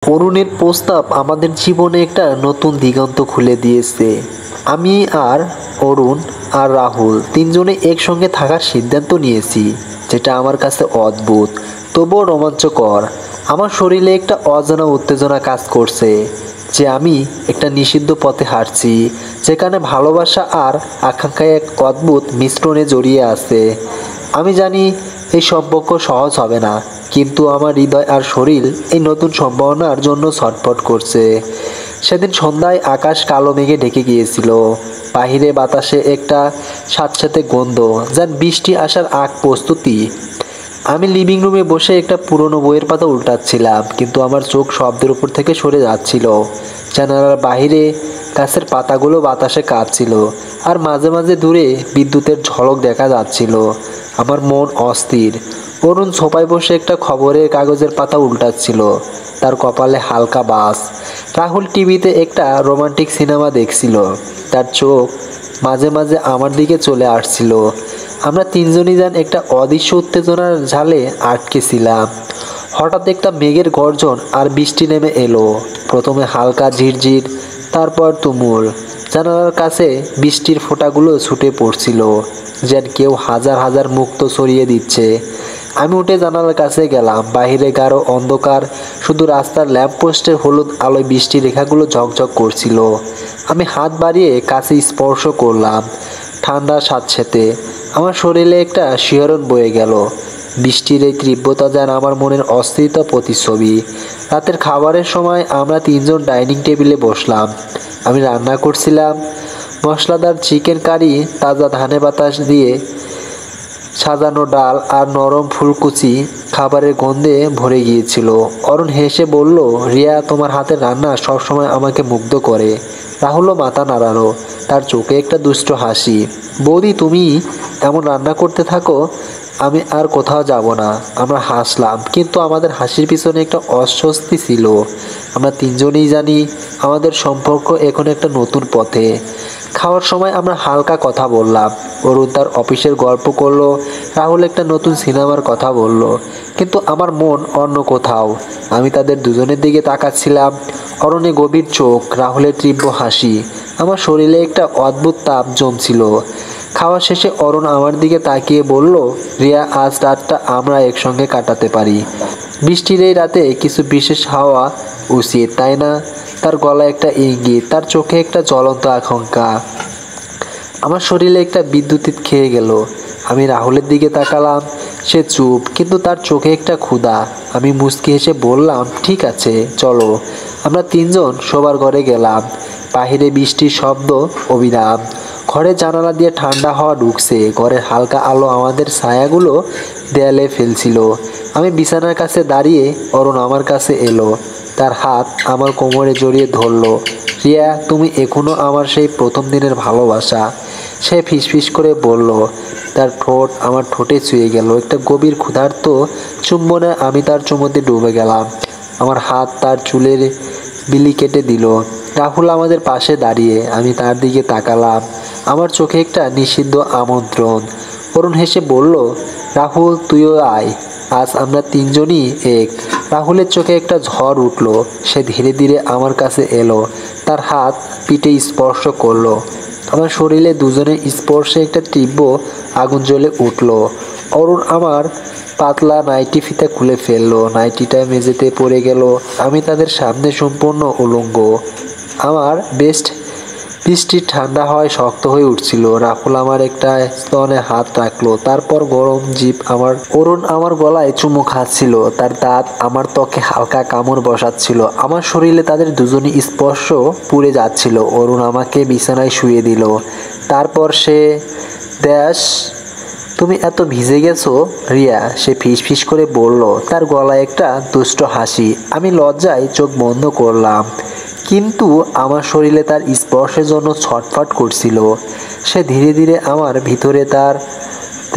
অরুণের প্রস্তাব আমাদের জীবনে একটা নতুন দিগন্ত খুলে দিয়েছে। আমি আর অরুণ আর রাহুল তিনজনে একসঙ্গে থাকার সিদ্ধান্ত নিয়েছি, যেটা আমার কাছে অদ্ভুত তবুও রোমাঞ্চকর। আমার শরীরে একটা অজানা উত্তেজনা কাজ করছে যে আমি একটা নিষিদ্ধ পথে হাঁটছি, যেখানে ভালোবাসা আর আকাঙ্ক্ষায় এক অদ্ভুত মিশ্রণে জড়িয়ে আছে। আমি জানি এই সম্পর্ক সহজ হবে না, কিন্তু আমার হৃদয় আর শরীর এই নতুন সম্ভাবনার জন্য ছটফট করছে। সেদিন সন্ধ্যায় আকাশ কালো মেঘে ঢেকে গিয়েছিল। বাহিরে বাতাসে একটা স্যাঁতসেঁতে গন্ধ, যেন বৃষ্টি আসার আগ প্রস্তুতি। আমি লিভিং রুমে বসে একটা পুরনো বইয়ের পাতা উল্টাচ্ছিলাম, কিন্তু আমার চোখ শব্দের উপর থেকে সরে যাচ্ছিল। জানালার বাহিরে গাছের পাতাগুলো বাতাসে কাঁপছিল, আর মাঝে মাঝে দূরে বিদ্যুতের ঝলক দেখা যাচ্ছিল। আমার মন অস্থির। অরুণ সোফায় বসে একটা খবরের কাগজের পাতা উল্টাচ্ছিল, তার কপালে হালকা বাস। রাহুল টিভিতে একটা রোমান্টিক সিনেমা দেখছিল, তার চোখ মাঝে মাঝে আমার দিকে চলে আসছিল। আমরা তিনজনই যেন একটা অদৃশ্য উত্তেজনার ঝালে আটকে ছিলাম। হঠাৎ একটা মেঘের গর্জন আর বৃষ্টি নেমে এলো। প্রথমে হালকা ঝিরঝির, তারপর তুমুল। জানালার কাছে বৃষ্টির ফোঁটাগুলো ছুটে পড়ছিল, যেন কেউ হাজার হাজার মুক্ত ছড়িয়ে দিচ্ছে। আমি উঠে জানালার কাছে গেলাম। বাহিরে গাঢ় অন্ধকার, শুধু রাস্তার ল্যাম্পপোস্টের হলুদ আলোয় বৃষ্টির রেখাগুলো ঝকঝক করছিল। আমি হাত বাড়িয়ে কাছে স্পর্শ করলাম। ঠান্ডা স্যাঁতসেঁতে। আমার শরীরে একটা শিহরণ বয়ে গেল। বৃষ্টির এই তীব্রতা যেন আমার মনের অস্থিরতা প্রতিচ্ছবি। রাতের খাবারের সময় আমরা তিনজন ডাইনিং টেবিলে বসলাম। আমি রান্না করছিলাম মশলাদার চিকেন কারি, তাজা ধানে বাতাস দিয়ে সাজানো ডাল আর নরম ফুলকুচি খাবারের গন্ধে ভরে গিয়েছিল। অরুণ হেসে বলল, রিয়া, তোমার হাতের রান্না সবসময় আমাকে মুগ্ধ করে। রাহুলও মাথা নাড়ালো, তার চোখে একটা দুষ্ট হাসি। বৌদি, তুমি এমন রান্না করতে থাকো, আমি আর কোথাও যাব না। আমরা হাসলাম, কিন্তু আমাদের হাসির পিছনে একটা অস্বস্তি ছিল। আমরা তিনজনেই জানি আমাদের সম্পর্ক এখন একটা নতুন পথে। খাওয়ার সময় আমরা হালকা কথা বললাম। অরুণ তার অফিসের গল্প করলো, রাহুল একটা নতুন সিনেমার কথা বলল, কিন্তু আমার মন অন্য কোথাও। আমি তাদের দুজনের দিকে তাকাচ্ছিলাম। অরুণে গভীর চোখ, রাহুলের তীব্র হাসি। আমার শরীরে একটা অদ্ভুত তাপ জমছিল। খাওয়া শেষে অরুণ আমার দিকে তাকিয়ে বলল, রিয়া, আজ রাতটা আমরা একসঙ্গে কাটাতে পারি। বৃষ্টির এই রাতে কিছু বিশেষ হওয়া উচিত, তাই না? তার গলায় একটা ইঙ্গিত, তার চোখে একটা জ্বলন্ত আকাঙ্ক্ষা। আমার শরীরে একটা বিদ্যুৎ খেয়ে গেল। আমি রাহুলের দিকে তাকালাম। সে চুপ, কিন্তু তার চোখে একটা ক্ষুধা। আমি মুচকি হেসে বললাম, ঠিক আছে, চলো। আমরা তিনজন শোবার ঘরে গেলাম। বাহিরে বৃষ্টির শব্দ অবিরাম। ঘরের জানালা দিয়ে ঠান্ডা হাওয়া ঢুকছে। ঘরের হালকা আলো আমাদের ছায়াগুলো দেয়ালে ফেলছিল। আমি বিছানার কাছে দাঁড়িয়ে, অরুণ আমার কাছে এলো। তার হাত আমার কোমরে জড়িয়ে ধরলো। রিয়া, তুমি এখনো আমার সেই প্রথম দিনের ভালোবাসা। সে ফিসফিস করে বলল। তার ঠোঁট আমার ঠোঁটে ছুঁয়ে গেল। একটা গভীর ক্ষুধার্ত চুম্বনে আমি তার চুমুতে ডুবে গেলাম। আমার হাত তার চুলের বিলি কেটে দিল। রাহুল আমাদের পাশে দাঁড়িয়ে। আমি তার দিকে তাকালাম। আমার চোখে একটা নিষিদ্ধ আমন্ত্রণ। অরুণ হেসে বলল, রাহুল, তুইও আয়। আজ আমরা তিনজনই এক। রাহুলের চোখে একটা ঝড় উঠল। সে ধীরে ধীরে আমার কাছে এলো। তার হাত পিঠে স্পর্শ করলো। আমার শরীরে দুজনের স্পর্শে একটা তীব্র আগুন জ্বলে উঠল। অরুণ আমার পাতলা নাইটি ফিতা খুলে ফেললো। নাইটিটা মেঝেতে পড়ে গেল। আমি তাদের সামনে সম্পূর্ণ উলঙ্গ। আমার বেস্ট বৃষ্টির ঠান্ডা হওয়ায় শক্ত হয়ে উঠছিল। রাহুল আমার একটা স্তনে হাত রাখলো, তারপর গরম জিভ অরুণ আমার গলায় চুমু খাচ্ছিল। তার দাঁত আমার ত্বকে হালকা কামড় বসাচ্ছিল। আমার শরীরে তাদের দুজনই স্পর্শ পুড়ে যাচ্ছিল। অরুণ আমাকে বিছানায় শুয়ে দিল। তারপর সে, দেশ, তুমি এত ভিজে গেছো রিয়া, সে ফিস করে বলল, তার গলায় একটা দুষ্ট হাসি। আমি লজ্জায় চোখ বন্ধ করলাম, কিন্তু আমার শরীরে তার স্পর্শের জন্য ছটফট করছিল। সে ধীরে ধীরে আমার ভিতরে, তার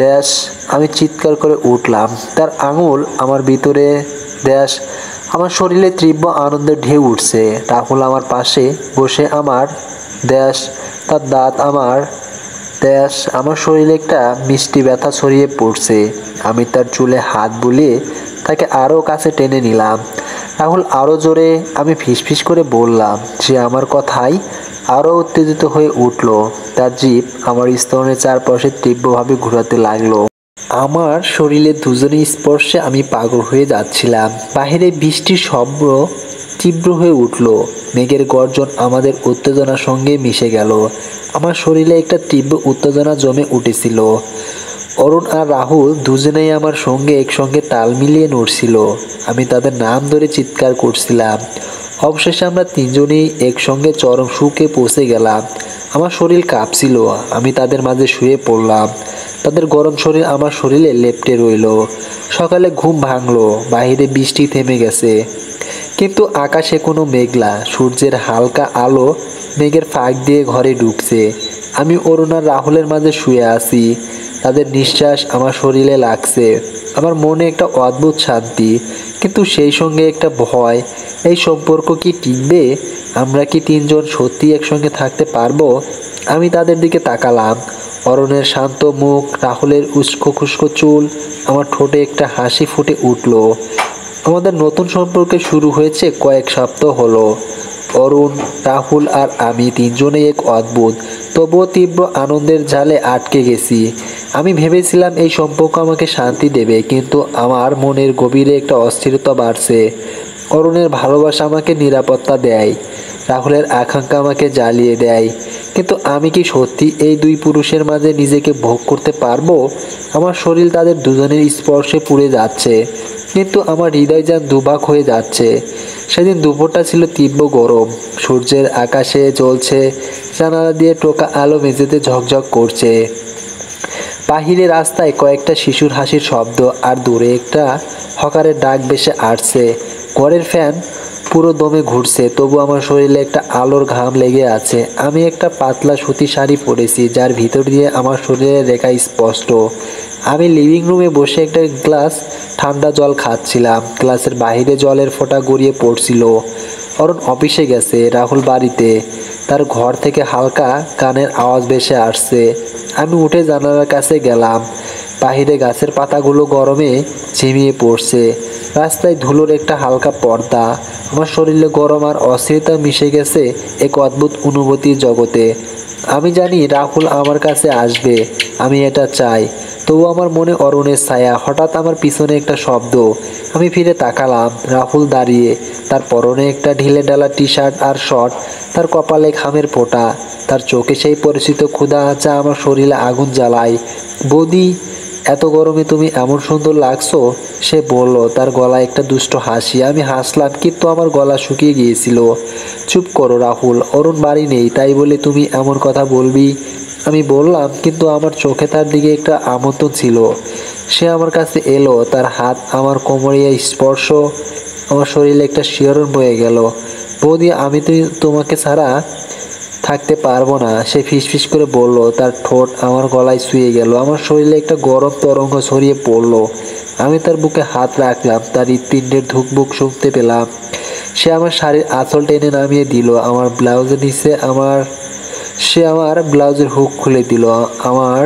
দেশ। আমি চিৎকার করে উঠলাম। তার আঙুল আমার ভিতরে, দেশ। আমার শরীরে তীব্র আনন্দের ঢেউ উঠছে। রাহুল আমার পাশে বসে, আমার দেশ। তার দাঁত আমার দেশ। আমার শরীরে একটা মিষ্টি ব্যথা ছড়িয়ে পড়ছে। আমি তার চুলে হাত বুলিয়ে তাকে আরও কাছে টেনে নিলাম। রাহুল আরও জোরে। আমি ফিসফিস করে বললাম। সে আমার কথায় আরও উত্তেজিত হয়ে উঠল। তার জিভ আমার স্তনের চারপাশে তীব্রভাবে ঘোরাতে লাগলো। আমার শরীরে দুজনের স্পর্শে আমি পাগল হয়ে যাচ্ছিলাম। বাহিরে বৃষ্টির শব্দ তীব্র হয়ে উঠল। মেঘের গর্জন আমাদের উত্তেজনার সঙ্গে মিশে গেল। আমার শরীরে একটা তীব্র উত্তেজনা জমে উঠেছিল। অরুণ আর রাহুল দুজনেই আমার সঙ্গে একসঙ্গে তাল মিলিয়ে নড়ছিল। আমি তাদের নাম ধরে চিৎকার করছিলাম। অবশেষে আমরা তিনজনেই একসঙ্গে চরম সুখে পৌঁছে গেলাম। আমার শরীর কাঁপছিল। আমি তাদের মাঝে শুয়ে পড়লাম। তাদের গরম শরীর আমার শরীরে লেপ্টে রইল। সকালে ঘুম ভাঙলো। বাহিরে বৃষ্টি থেমে গেছে, কিন্তু আকাশে কোনো মেঘলা। সূর্যের হালকা আলো মেঘের ফাঁক দিয়ে ঘরে ঢুকছে। আমি অরুণ আর রাহুলের মাঝে শুয়ে আছি। তাদের নিঃশ্বাস আমার শরীরে লাগছে। আমার মনে একটা অদ্ভুত শান্তি, কিন্তু সেই সঙ্গে একটা ভয়। এই সম্পর্ক কি টিকবে? আমরা কি তিনজন সত্যি একসঙ্গে থাকতে পারবো? আমি তাদের দিকে তাকালাম। অরুণের শান্ত মুখ, রাহুলের উস্কো খুস্কো চুল। আমার ঠোঁটে একটা হাসি ফুটে উঠল। আমাদের নতুন সম্পর্ক শুরু হয়েছে কয়েক সপ্তাহ হলো। অরুণ, রাহুল আর আমি তিনজনেই এক অদ্ভুত তবুও তীব্র আনন্দের জালে আটকে গেছি। আমি ভেবেছিলাম এই সম্পর্ক আমাকে শান্তি দেবে, কিন্তু আমার মনের গভীরে একটা অস্থিরতা বাড়ছে। অরুণের ভালোবাসা আমাকে নিরাপত্তা দেয়, রাহুলের আকাঙ্ক্ষা আমাকে জ্বালিয়ে দেয়। কিন্তু আমি কি সত্যি এই দুই পুরুষের মাঝে নিজেকে ভোগ করতে পারবো? আমার শরীর তাদের দুজনের স্পর্শে পুড়ে যাচ্ছে, কিন্তু আমার হৃদয় যেন দুভাগ হয়ে যাচ্ছে। সেদিন দুপুরটা ছিল তীব্র গরম। সূর্যের আকাশে জ্বলছে, জানালা দিয়ে টোকা আলো মেঝেতে ঝকঝক করছে। বাহিরে রাস্তায় কয়েকটা শিশুর হাসির শব্দ, আর দূরে একটা হকারের ডাক ভেসে আসছে। ঘরের ফ্যান পুরো দমে ঘুরছে, তবু আমার শরীরে একটা আলোর ঘাম লেগে আছে। আমি একটা পাতলা সুতি শাড়ি পরেছি, যার ভিতর দিয়ে আমার শরীরের রেখা স্পষ্ট। আমি লিভিং রুমে বসে একটা গ্লাস ঠান্ডা জল খাচ্ছিলাম। গ্লাসের বাইরে জলের ফোঁটা গড়িয়ে পড়ছিল। অরুণ অফিসে গেছে, রাহুল বাড়িতে। তার ঘর থেকে হালকা গানের আওয়াজ ভেসে আসছে। আমি উঠে জানালার কাছে গেলাম। বাহিরে গাছের পাতাগুলো গরমে ঝিমিয়ে পড়ছে। রাস্তায় ধুলোর একটা হালকা পর্দা। আমার শরীরে গরম আর অস্থিরতা মিশে গেছে এক অদ্ভুত অনুভূতির জগতে। আমি জানি রাহুল আমার কাছে আসবে, আমি এটা চাই। তবু আমার মনে অরুণের ছায়া। হঠাৎ আমার পিছনে একটা শব্দ। আমি ফিরে তাকালাম। রাহুল দাঁড়িয়ে, তার পরনে একটা ঢিলে ঢালা টি শার্ট আর শর্ট, তার কপালে ঘামের ফোঁটা, তার চোখে সেই পরিচিত ক্ষুধা যা আমার শরীরে আগুন জ্বালায়। বৌদি, এত গরমে তুমি এমন সুন্দর লাগছো, সে বলল, তার গলায় একটা দুষ্ট হাসি। আমি হাসলাম, কিন্তু আমার গলা শুকিয়ে গিয়েছিল। চুপ করো রাহুল, অরুণ বাড়ি নেই, তাই বলে তুমি এমন কথা বলবি? আমি বললাম, কিন্তু আমার চোখে তার দিকে একটা আমন্ত্রণ ছিল। সে আমার কাছে এলো, তার হাত আমার কোমরে স্পর্শ। আমার শরীরে একটা শিহরণ বয়ে গেল। বৌদি, আমি তোমাকে ছাড়া থাকতে পারবো না, সে ফিসফিস করে বলল। তার ঠোঁট আমার গলায় শুয়ে গেল। আমার শরীরে একটা গরম তরঙ্গ ছড়িয়ে পড়লো। আমি তার বুকে হাত রাখলাম, তার হৃৎপিণ্ডের ধুকবুক শুনতে পেলাম। সে আমার শাড়ির আঁচল টেনে নামিয়ে দিল। সে আমার ব্লাউজের হুক খুলে দিল। আমার